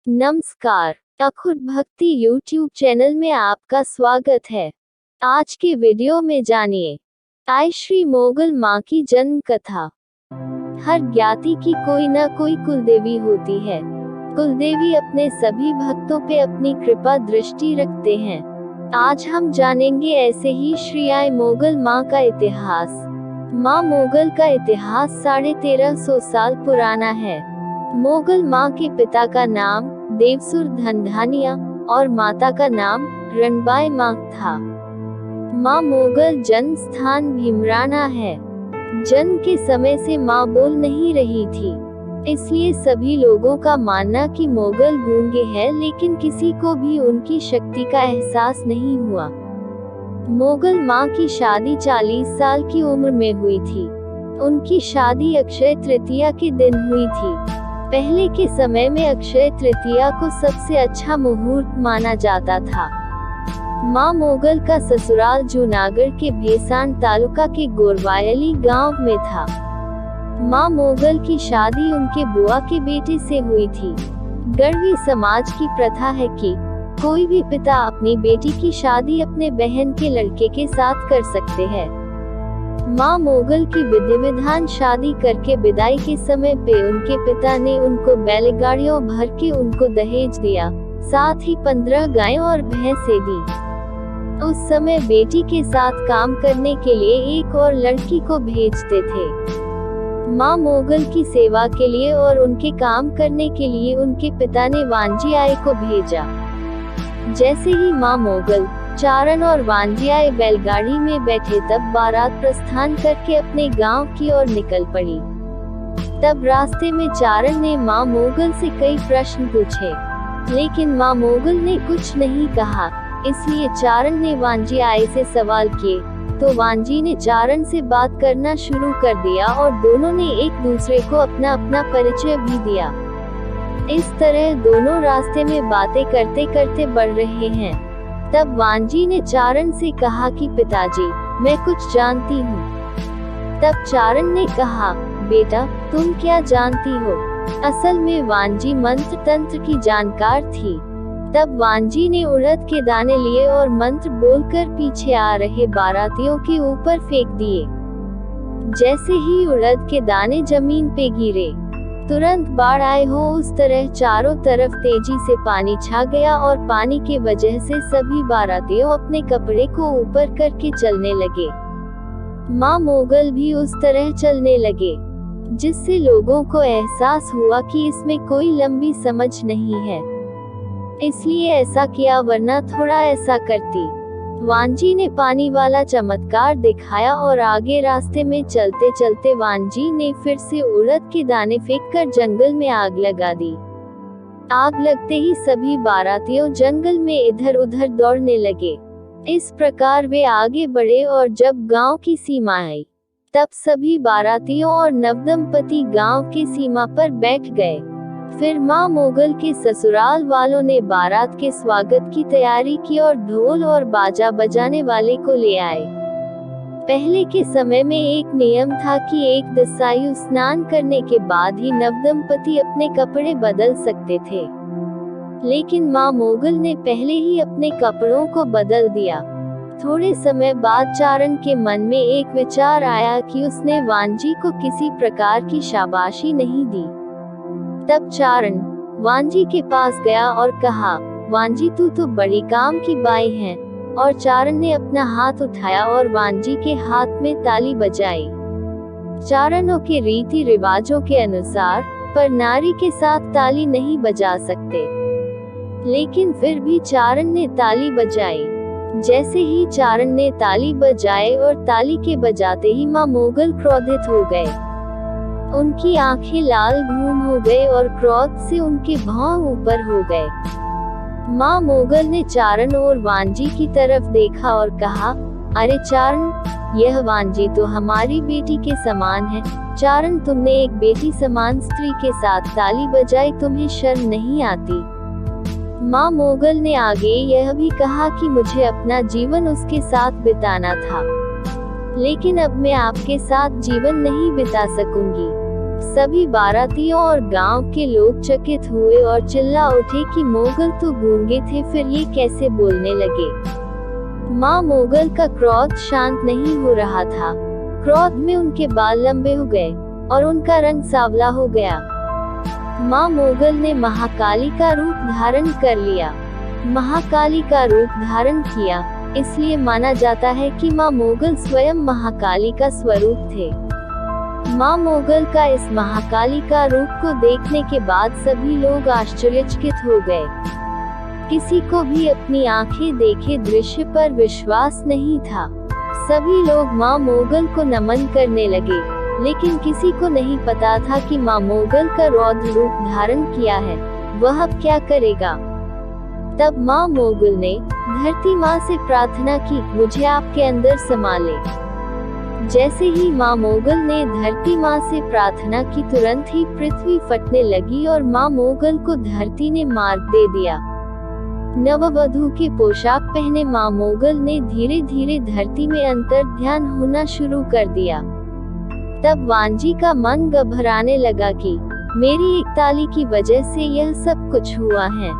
नमस्कार, अखुट भक्ति YouTube channel में आपका स्वागत है। आज के वीडियो में जानिए आई श्री मोगल माँ की जन्म कथा। हर ज्ञाति की कोई न कोई कुलदेवी होती है। कुलदेवी अपने सभी भक्तों पे अपनी कृपा दृष्टि रखते हैं। आज हम जानेंगे ऐसे ही श्री आई मोगल माँ का इतिहास। माँ मोगल का इतिहास 1350 साल पुराना है। मोगल माँ के पिता का नाम देवसुर धनधानिया और माता का नाम रणबाई माँ था। माँ मोगल जन्म स्थान भीमराना है। जन्म के समय से माँ बोल नहीं रही थी, इसलिए सभी लोगों का मानना कि मोगल गूंगे हैं, लेकिन किसी को भी उनकी शक्ति का एहसास नहीं हुआ। मोगल माँ की शादी 40 साल की उम्र में हुई थी। उनकी शादी अक्षय तृतीया के दिन हुई थी। पहले के समय में अक्षय तृतीया को सबसे अच्छा मुहूर्त माना जाता था। माँ मोगल का ससुराल जूनागढ़ के भेसान तालुका के गोरवायली गांव में था। माँ मोगल की शादी उनके बुआ के बेटे से हुई थी। गढ़वी समाज की प्रथा है कि कोई भी पिता अपनी बेटी की शादी अपने बहन के लड़के के साथ कर सकते हैं। माँ मोगल की विधि विधान शादी करके विदाई के समय पे उनके पिता ने उनको बैलगाड़ियों भर के उनको दहेज दिया, साथ ही 15 गायें और भैंसें दी। उस समय बेटी के साथ काम करने के लिए एक और लड़की को भेजते थे। माँ मोगल की सेवा के लिए और उनके काम करने के लिए उनके पिता ने वांजी आई को भेजा। जैसे ही माँ मोगल, चारण और वांजी आई बैलगाड़ी में बैठे, तब बारात प्रस्थान करके अपने गांव की ओर निकल पड़ी। तब रास्ते में चारण ने माँ मोगल से कई प्रश्न पूछे, लेकिन माँ मोगल ने कुछ नहीं कहा। इसलिए चारण ने वांजी आई से सवाल किए, तो वांजी ने चारण से बात करना शुरू कर दिया और दोनों ने एक दूसरे को अपना अपना परिचय भी दिया। इस तरह दोनों रास्ते में बातें करते करते बढ़ रहे हैं। तब वांजी ने चारण से कहा कि पिताजी, मैं कुछ जानती हूँ। तब चारण ने कहा, बेटा तुम क्या जानती हो? असल में वांजी मंत्र तंत्र की जानकार थी। तब वांजी ने उड़द के दाने लिए और मंत्र बोलकर पीछे आ रहे बारातियों के ऊपर फेंक दिए। जैसे ही उड़द के दाने जमीन पे गिरे, तुरंत बाढ़ आए हो उस तरह चारों तरफ तेजी से पानी छा गया और पानी के वजह से सभी बारातियों अपने कपड़े को ऊपर करके चलने लगे। माँ मोगल भी उस तरह चलने लगे, जिससे लोगों को एहसास हुआ कि इसमें कोई लंबी समझ नहीं है, इसलिए ऐसा किया, वरना थोड़ा ऐसा करती। वांजी ने पानी वाला चमत्कार दिखाया और आगे रास्ते में चलते चलते वांजी ने फिर से उड़द के दाने फेंककर जंगल में आग लगा दी। आग लगते ही सभी बारातियों जंगल में इधर उधर दौड़ने लगे। इस प्रकार वे आगे बढ़े और जब गांव की सीमा आई, तब सभी बारातियों और नवदंपति गांव की सीमा पर बैठ गए। फिर माँ मोगल के ससुराल वालों ने बारात के स्वागत की तैयारी की और ढोल और बाजा बजाने वाले को ले आए। पहले के समय में एक नियम था कि एक दशायु स्नान करने के बाद ही नवदंपति अपने कपड़े बदल सकते थे, लेकिन माँ मोगल ने पहले ही अपने कपड़ों को बदल दिया। थोड़े समय बाद चारण के मन में एक विचार आया कि उसने वांजी को किसी प्रकार की शाबाशी नहीं दी। तब चारण वांजी के पास गया और कहा, वांजी तू तो बड़ी काम की बाई है। और चारण ने अपना हाथ उठाया और वांजी के हाथ में ताली बजाई। चारणों के रीति रिवाजों के अनुसार पर नारी के साथ ताली नहीं बजा सकते, लेकिन फिर भी चारण ने ताली बजाई। जैसे ही चारण ने ताली बजाए और ताली के बजाते ही माँ मोगल क्रोधित हो गए। उनकी आंखें लाल घूम हो गए और क्रोध से उनके भौं ऊपर हो गए। माँ मोगल ने चारण और वांजी की तरफ देखा और कहा, अरे चारण, यह वांजी तो हमारी बेटी के समान है। चारण, तुमने एक बेटी समान स्त्री के साथ ताली बजाई, तुम्हें शर्म नहीं आती? माँ मोगल ने आगे यह भी कहा कि मुझे अपना जीवन उसके साथ बिताना था, लेकिन अब मैं आपके साथ जीवन नहीं बिता सकूंगी। सभी बारातियों और गांव के लोग चकित हुए और चिल्ला उठे कि मोगल तो गूंगे थे, फिर ये कैसे बोलने लगे। माँ मोगल का क्रोध शांत नहीं हो रहा था। क्रोध में उनके बाल लंबे हो गए और उनका रंग सांवला हो गया। माँ मोगल ने महाकाली का रूप धारण कर लिया। महाकाली का रूप धारण किया, इसलिए माना जाता है कि माँ मोगल स्वयं महाकाली का स्वरूप थे। माँ मोगल का इस महाकाली का रूप को देखने के बाद सभी लोग आश्चर्यचकित हो गए। किसी को भी अपनी आंखें देखे दृश्य पर विश्वास नहीं था। सभी लोग माँ मोगल को नमन करने लगे, लेकिन किसी को नहीं पता था कि माँ मोगल का रौद्र रूप धारण किया है, वह अब क्या करेगा। तब माँ मोगल ने धरती माँ से प्रार्थना की, मुझे आपके अंदर समा ले। जैसे ही माँ मोगल ने धरती माँ से प्रार्थना की, तुरंत ही पृथ्वी फटने लगी और माँ मोगल को धरती ने मार्ग दे दिया। नववधू के पोशाक पहने माँ मोगल ने धीरे धीरे धरती में अंतर ध्यान होना शुरू कर दिया। तब वांजी का मन घबराने लगा कि मेरी एक ताली की वजह से यह सब कुछ हुआ है।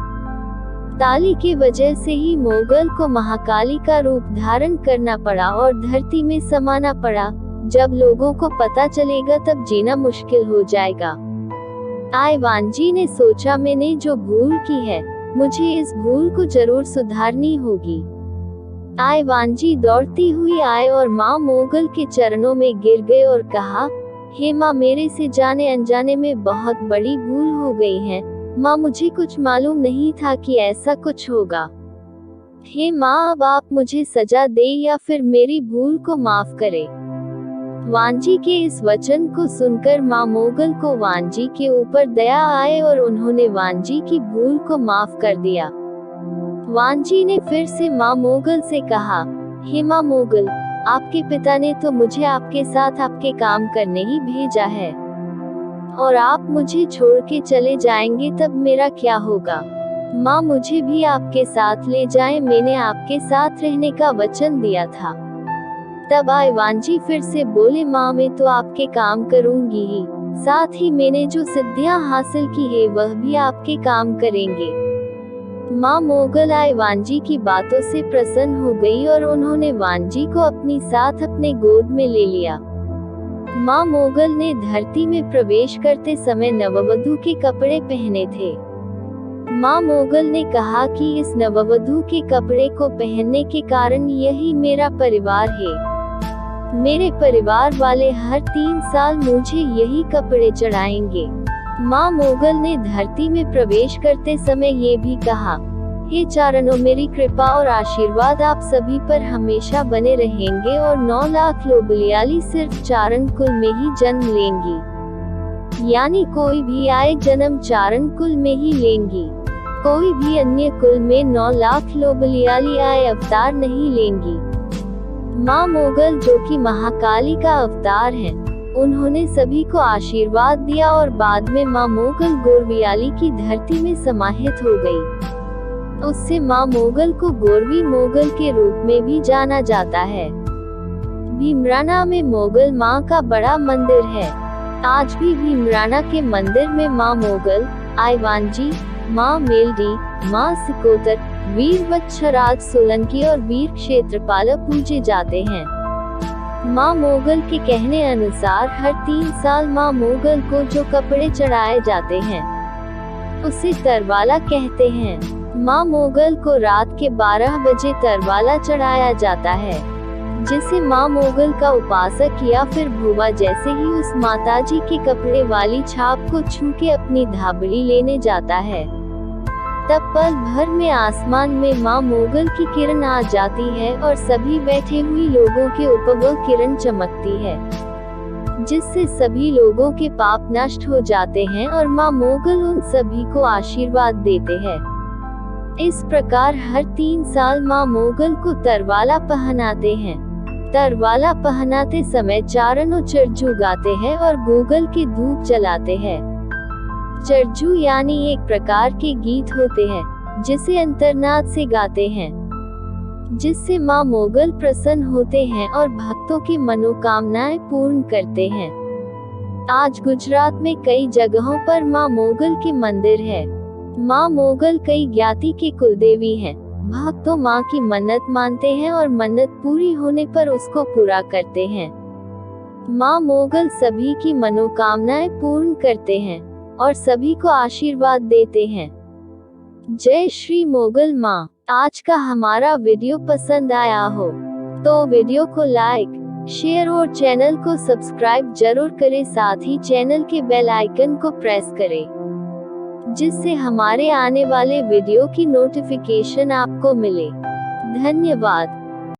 ताली की वजह से ही मोगल को महाकाली का रूप धारण करना पड़ा और धरती में समाना पड़ा। जब लोगों को पता चलेगा तब जीना मुश्किल हो जाएगा। वांजी ने सोचा, मैंने जो भूल की है, मुझे इस भूल को जरूर सुधारनी होगी। वांजी दौड़ती हुई आए और माँ मोगल के चरणों में गिर गए और कहा, हे माँ, मेरे से जाने अनजाने में बहुत बड़ी भूल हो गई है। माँ, मुझे कुछ मालूम नहीं था कि ऐसा कुछ होगा। हे माँ, अब आप मुझे सजा दे या फिर मेरी भूल को माफ करे। वांजी के इस वचन को सुनकर माँ मोगल को वांजी के ऊपर दया आए और उन्होंने वांजी की भूल को माफ कर दिया। वांजी ने फिर से माँ मोगल से कहा, हे माँ मोगल, आपके पिता ने तो मुझे आपके साथ आपके काम करने ही भेजा है, और आप मुझे छोड़ के चले जाएंगे तब मेरा क्या होगा। माँ, मुझे भी आपके साथ ले जाएं, मैंने आपके साथ रहने का वचन दिया था। तब वांजी फिर से बोले, माँ, मैं तो आपके काम करूंगी ही, साथ ही मैंने जो सिद्धियां हासिल की है वह भी आपके काम करेंगे। माँ मोगल वांजी की बातों से प्रसन्न हो गई और उन्होंने वांजी को अपनी साथ अपने गोद में ले लिया। माँ मोगल ने धरती में प्रवेश करते समय नववधू के कपड़े पहने थे। माँ मोगल ने कहा कि इस नववधू के कपड़े को पहनने के कारण यही मेरा परिवार है। मेरे परिवार वाले हर 3 साल मुझे यही कपड़े चढ़ाएंगे। माँ मोगल ने धरती में प्रवेश करते समय ये भी कहा, हे चारणों, मेरी कृपा और आशीर्वाद आप सभी पर हमेशा बने रहेंगे और 9 लाख लोबलियाली सिर्फ चारण कुल में ही जन्म लेंगी, यानी कोई भी जन्म चारण कुल में ही लेंगी। कोई भी अन्य कुल में 9 लाख लोबलियाली अवतार नहीं लेंगी। माँ मोगल, जो कि महाकाली का अवतार है, उन्होंने सभी को आशीर्वाद दिया और बाद में माँ मोगल गोरवियाली की धरती में समाहित हो गई। उससे माँ मोगल को गोरवी मोगल के रूप में भी जाना जाता है। भीमराना में मोगल माँ का बड़ा मंदिर है। आज भी भीमराना के मंदिर में माँ मोगल, वांजी, माँ मेलडी, माँ सिकोतर, वीर बच्छराज सोलंकी और वीर क्षेत्रपाल पूजे जाते हैं। माँ मोगल के कहने अनुसार हर 3 साल माँ मोगल को जो कपड़े चढ़ाए जाते हैं उसे तरवाला कहते हैं। माँ मोगल को रात के 12 बजे तरवाला चढ़ाया जाता है, जिसे माँ मोगल का उपासक या फिर भुवा जैसे ही उस माताजी के कपड़े वाली छाप को छू के अपनी धाबड़ी लेने जाता है। तब पल भर में आसमान में माँ मोगल की किरण आ जाती है और सभी बैठे हुए लोगों के ऊपर वह किरण चमकती है, जिससे सभी लोगों के पाप नष्ट हो जाते हैं और माँ मोगल उन सभी को आशीर्वाद देते हैं। इस प्रकार हर 3 साल माँ मोगल को तरवाला पहनाते हैं। तरवाला पहनाते समय चारणों चरजू गाते हैं और गूगल के धूप जलाते हैं। चरजू यानी एक प्रकार के गीत होते हैं जिसे अंतर्नाद से गाते हैं, जिससे माँ मोगल प्रसन्न होते हैं और भक्तों की मनोकामनाएं पूर्ण करते हैं। आज गुजरात में कई जगहों पर माँ मोगल के मंदिर है। माँ मोगल कई ज्ञाति के कुलदेवी हैं। भक्त तो माँ की मन्नत मानते हैं और मन्नत पूरी होने पर उसको पूरा करते हैं। माँ मोगल सभी की मनोकामनाएं पूर्ण करते हैं और सभी को आशीर्वाद देते हैं। जय श्री मोगल माँ। आज का हमारा वीडियो पसंद आया हो तो वीडियो को लाइक, शेयर और चैनल को सब्सक्राइब जरूर करें। साथ ही चैनल के बेल आइकन को प्रेस करें जिससे हमारे आने वाले वीडियो की नोटिफिकेशन आपको मिले। धन्यवाद।